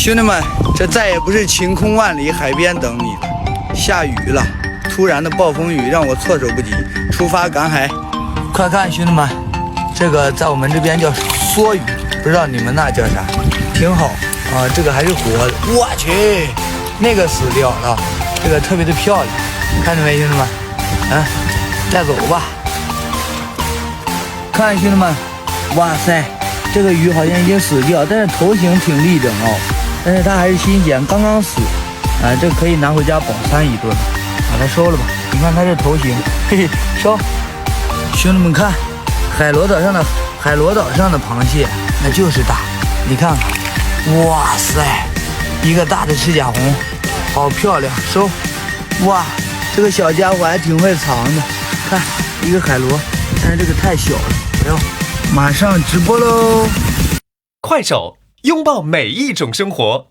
兄弟们，这再也不是晴空万里海边等你了，下雨了。突然的暴风雨让我措手不及，出发赶海。快看，兄弟们，这个在我们这边叫梭鱼，不知道你们那叫啥？挺好啊，这个还是活的。我去，那个死掉了，这个特别的漂亮，看着没，兄弟们？带走吧。看，兄弟们，哇塞，这个鱼好像已经死掉，但是头型挺立整哦。但是它还是新鲜，刚刚死，这可以拿回家饱餐一顿，把它收了吧。你看它这头型，嘿嘿，收。兄弟们看，海螺岛上的螃蟹，那就是大，你看看，哇塞，一个大的赤甲红，好漂亮，收。哇，这个小家伙还挺会藏的，看一个海螺，但是这个太小了，不要。马上直播喽！快手，拥抱每一种生活。